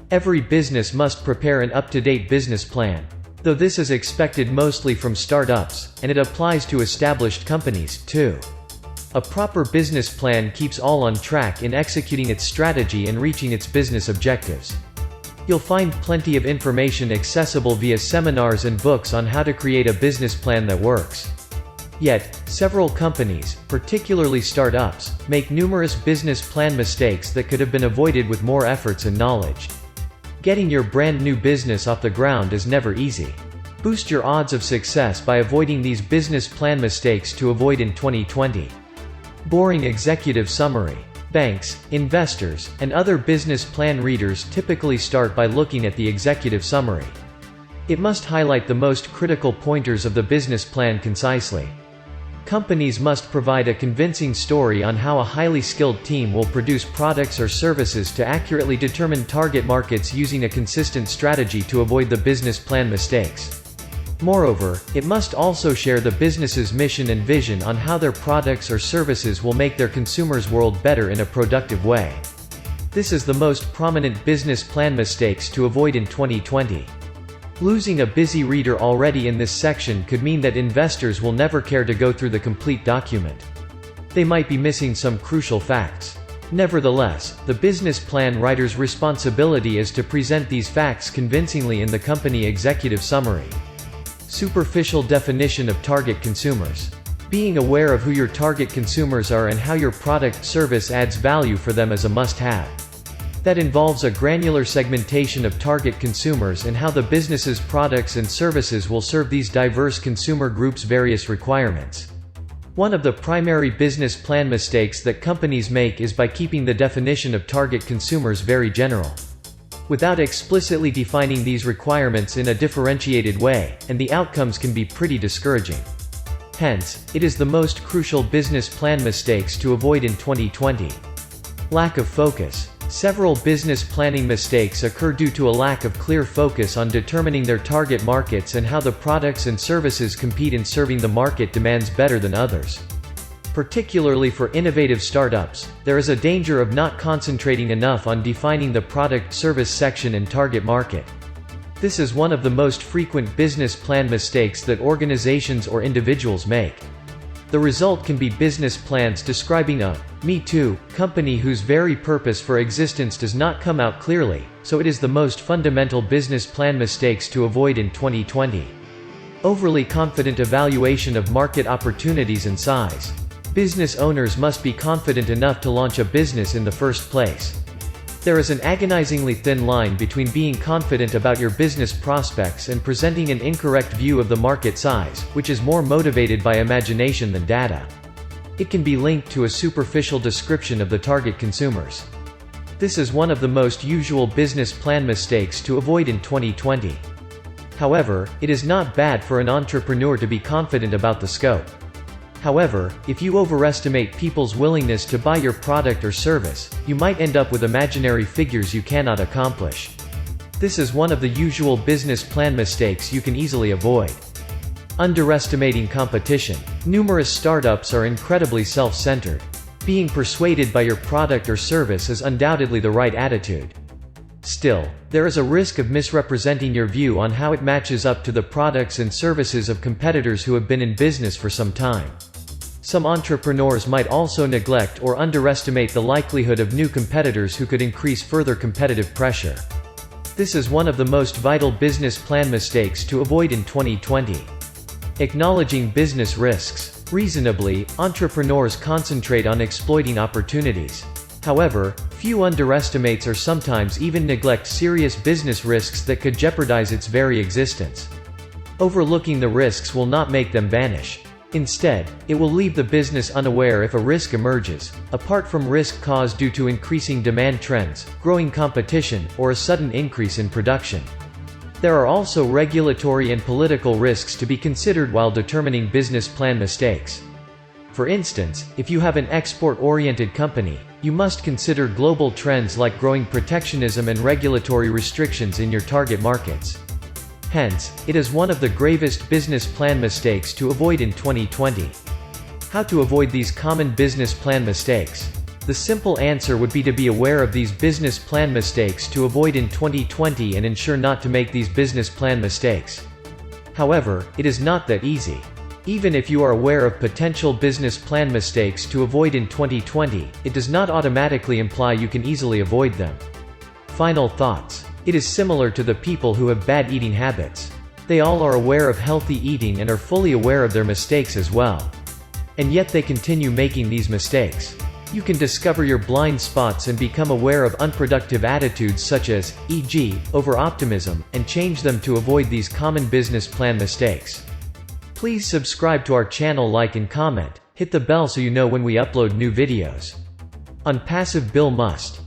Every business must prepare an up-to-date business plan, though this is expected mostly from startups, and it applies to established companies, too. A proper business plan keeps all on track in executing its strategy and reaching its business objectives. You'll find plenty of information accessible via seminars and books on how to create a business plan that works. Yet, several companies, particularly startups, make numerous business plan mistakes that could have been avoided with more efforts and knowledge. Getting your brand new business off the ground is never easy. Boost your odds of success by avoiding these business plan mistakes to avoid in 2020. Boring executive summary. Banks, investors, and other business plan readers typically start by looking at the executive summary. It must highlight the most critical pointers of the business plan concisely. Companies must provide a convincing story on how a highly skilled team will produce products or services to accurately determine target markets using a consistent strategy to avoid the business plan mistakes. Moreover, it must also share the business's mission and vision on how their products or services will make their consumers' world better in a productive way. This is the most prominent business plan mistakes to avoid in 2020. Losing a busy reader already in this section could mean that investors will never care to go through the complete document. They might be missing some crucial facts. Nevertheless, the business plan writer's responsibility is to present these facts convincingly in the company executive summary. Superficial definition of target consumers. Being aware of who your target consumers are and how your product/service adds value for them is a must-have. That involves a granular segmentation of target consumers and how the business's products and services will serve these diverse consumer groups' various requirements. One of the primary business plan mistakes that companies make is by keeping the definition of target consumers very general, without explicitly defining these requirements in a differentiated way, and the outcomes can be pretty discouraging. Hence, it is the most crucial business plan mistakes to avoid in 2020. Lack of focus. Several business planning mistakes occur due to a lack of clear focus on determining their target markets and how the products and services compete in serving the market demands better than others. Particularly for innovative startups, there is a danger of not concentrating enough on defining the product-service section and target market. This is one of the most frequent business plan mistakes that organizations or individuals make. The result can be business plans describing a "me too" company whose very purpose for existence does not come out clearly, so it is the most fundamental business plan mistakes to avoid in 2020. Overly confident evaluation of market opportunities and size. Business owners must be confident enough to launch a business in the first place. There is an agonizingly thin line between being confident about your business prospects and presenting an incorrect view of the market size, which is more motivated by imagination than data. It can be linked to a superficial description of the target consumers. This is one of the most usual business plan mistakes to avoid in 2020. However, it is not bad for an entrepreneur to be confident about the scope. However, if you overestimate people's willingness to buy your product or service, you might end up with imaginary figures you cannot accomplish. This is one of the usual business plan mistakes you can easily avoid. Underestimating competition. Numerous startups are incredibly self-centered. Being persuaded by your product or service is undoubtedly the right attitude. Still, there is a risk of misrepresenting your view on how it matches up to the products and services of competitors who have been in business for some time. Some entrepreneurs might also neglect or underestimate the likelihood of new competitors who could increase further competitive pressure. This is one of the most vital business plan mistakes to avoid in 2020. Acknowledging business risks. Reasonably, entrepreneurs concentrate on exploiting opportunities. However, few underestimates or sometimes even neglect serious business risks that could jeopardize its very existence. Overlooking the risks will not make them vanish. Instead, it will leave the business unaware if a risk emerges, apart from risk caused due to increasing demand trends, growing competition, or a sudden increase in production. There are also regulatory and political risks to be considered while determining business plan mistakes. For instance, if you have an export-oriented company, you must consider global trends like growing protectionism and regulatory restrictions in your target markets. Hence, it is one of the gravest business plan mistakes to avoid in 2020. How to avoid these common business plan mistakes. The simple answer would be to be aware of these business plan mistakes to avoid in 2020 and ensure not to make these business plan mistakes. However, it is not that easy. Even if you are aware of potential business plan mistakes to avoid in 2020, it does not automatically imply you can easily avoid them. Final thoughts. It is similar to the people who have bad eating habits. They all are aware of healthy eating and are fully aware of their mistakes as well. And yet they continue making these mistakes. You can discover your blind spots and become aware of unproductive attitudes such as, e.g., over-optimism, and change them to avoid these common business plan mistakes. Please subscribe to our channel, like and comment, hit the bell so you know when we upload new videos. Onpassive Bill Must.